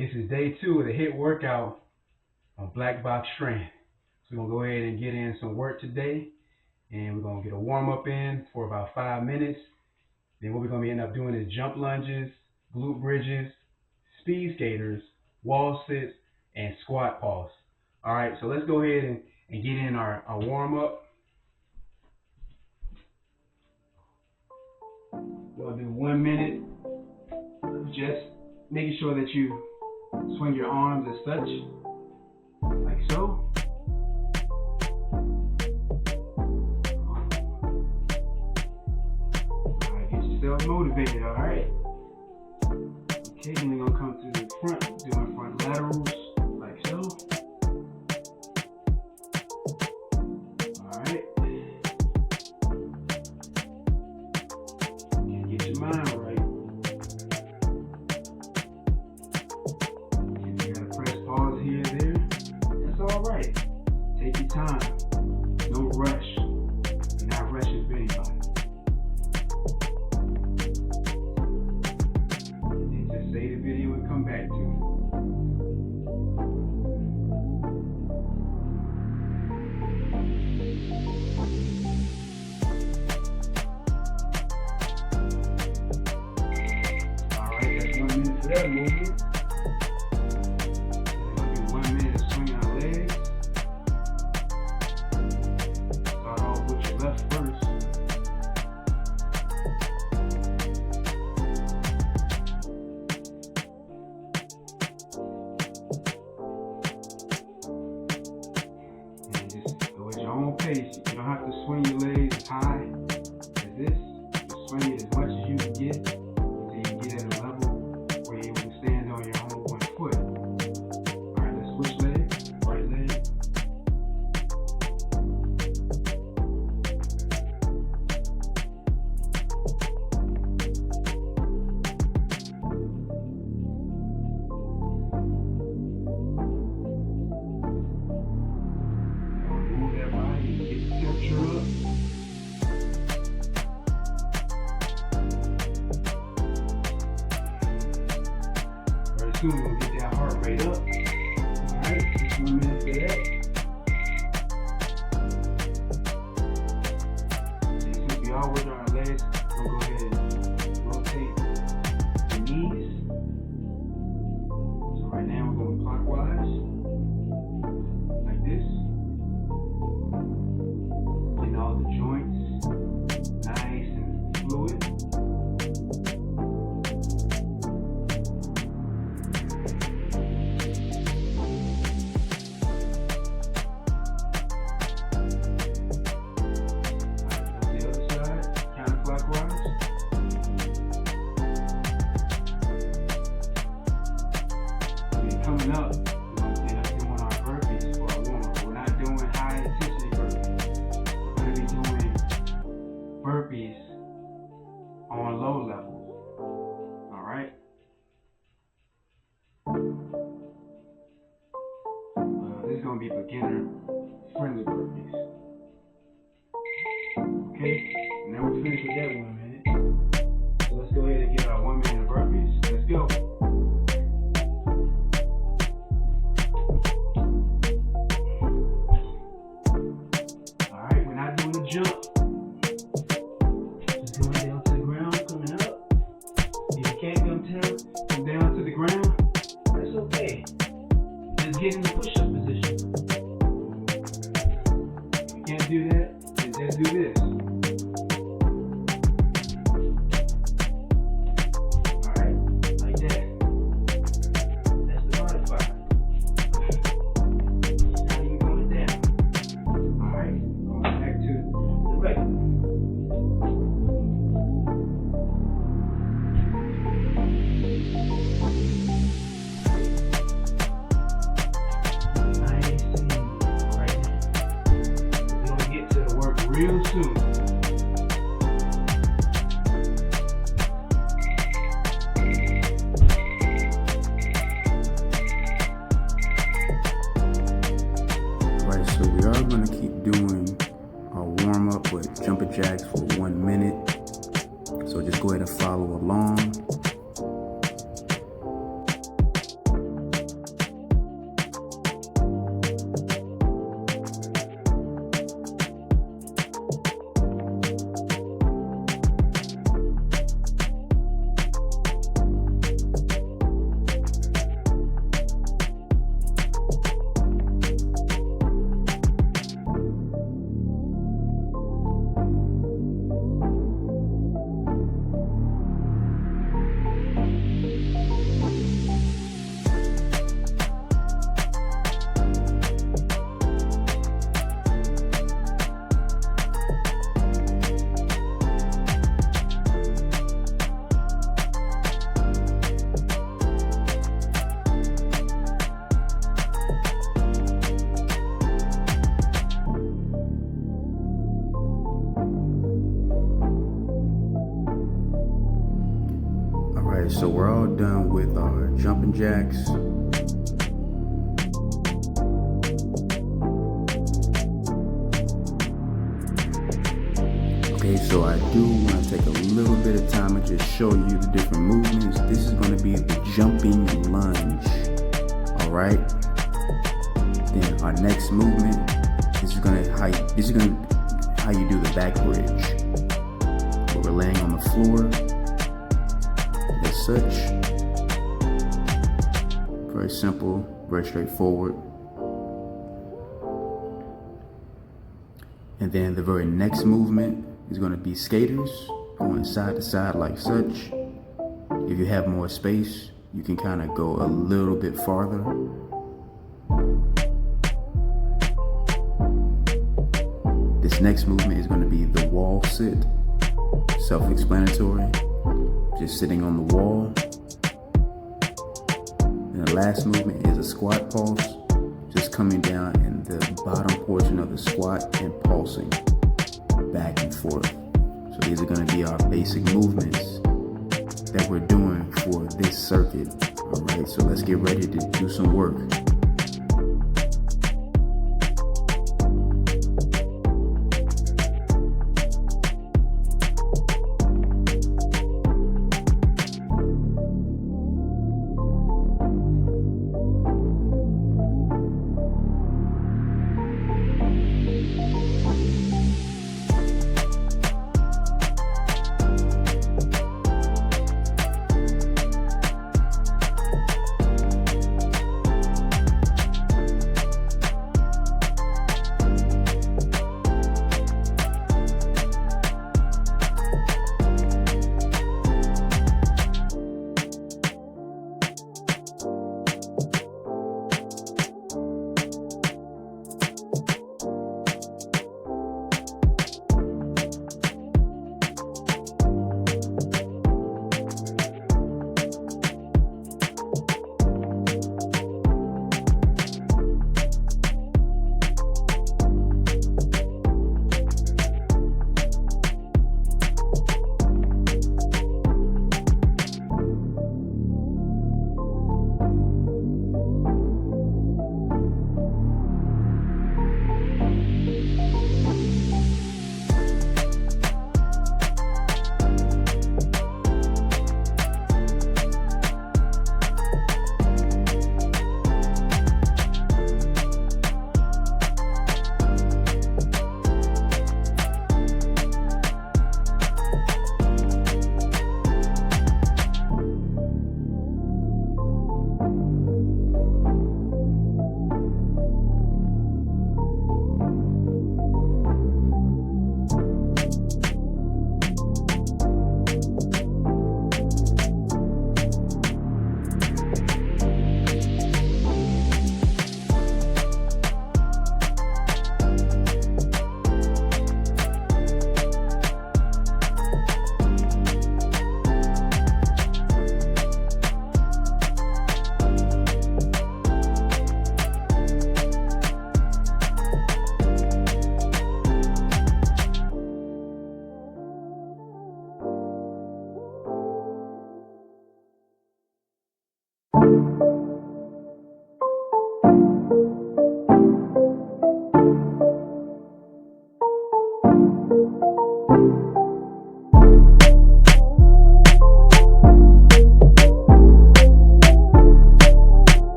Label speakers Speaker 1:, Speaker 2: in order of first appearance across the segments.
Speaker 1: this is day 2 of the Hiit Workout on Black Box Strength. So we're going to go ahead and get in some work today. And we're going to get a warm-up in for about 5 minutes. Then what we're going to end up doing is jump lunges, glute bridges, speed skaters, wall sits, and squat pulse. All right, so let's go ahead and get in our warm-up. We'll do 1 minute, just making sure that you swing your arms as such, like so. All right, get yourself motivated, all right? Okay, then we're gonna come to the front, doing front laterals, like so. All right. And get your mind right. If you gotta press pause here and there, that's all right. Take your time. No rush. You're not rushing for anybody. And just save the video and come back to it. Alright, that's 1 minute for that movement. We're going to do 1 minute of swinging our legs. Start off with your left first. And just go at your own pace. You don't have to swing your legs as high as this. Just swing it as much as you can get until you can get at a level where you're able to stand on your own one foot. Alright, let's switch legs. Right leg. Move that body, get the temperature up. Very soon we'll get that heart rate up. Alright, just 1 minute for that. And since we all work on our legs, we'll go ahead and rotate the knees. So right now we're going clockwise, like this. Getting all the joints nice and fluid. The other side, counterclockwise. And coming up, we're going to end up doing our burpees for our warm-up. We're not doing high intensity burpees. We're going to be doing burpees on low levels. All right? This is going to be beginner friendly burpees. Okay? And then we're finished with that 1 minute. So let's go ahead and get our 1 minute of burpees. Let's go. Alright, we're not doing a jump. Just going down to the ground, coming up. If you can't come down to the ground, that's okay. Just get in the push-up position. If you can't do that, then just do this. Alright, like that. That's the modifier. Now you're going down. Alright, going back to the regular. Nice and easy right now. We're going to get to the work real soon.
Speaker 2: Right, so we are going to keep doing our warm up with jumping jacks for 1 minute. So just go ahead and follow along. Alright, so we're all done with our jumping jacks. Okay, so I do want to take a little bit of time and just show you the different movements. This is going to be the jumping lunge. Alright. Then our next movement, this is gonna how you do the back bridge. Where we're laying on the floor as such. Very simple, very straightforward. And then the very next movement is going to be skaters, going side to side like such. If you have more space, you can kind of go a little bit farther. This next movement is going to be the wall sit. Self-explanatory, just sitting on the wall. And the last movement is a squat pulse, just coming down in the bottom portion of the squat and pulsing back and forth. So these are going to be our basic movements that we're doing for this circuit. All right, so let's get ready to do some work.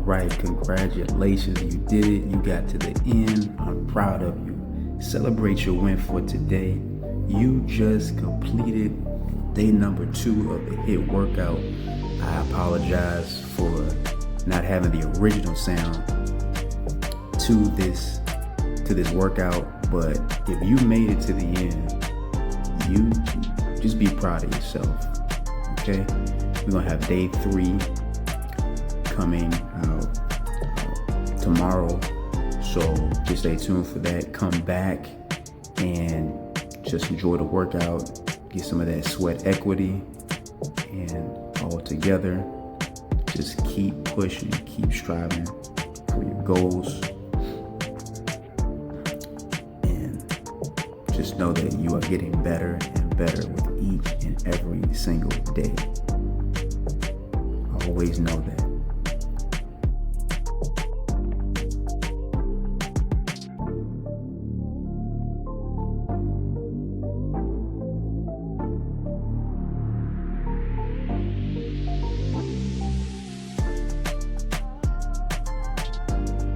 Speaker 2: right, congratulations, you did it. You got to the end. I'm proud of you. Celebrate your win for today. You just completed day number 2 of the Hiit Workout. I apologize for not having the original sound to this workout, but if you made it to the end, you just be proud of yourself. Okay, we're gonna have day 3 coming out tomorrow, so just stay tuned for that. Come back and just enjoy the workout, get some of that sweat equity, and all together just keep pushing, keep striving for your goals, and just know that you are getting better and better with each and every single day. Always know that.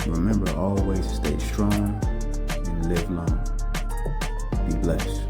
Speaker 2: Remember always to stay strong and live long. Be blessed.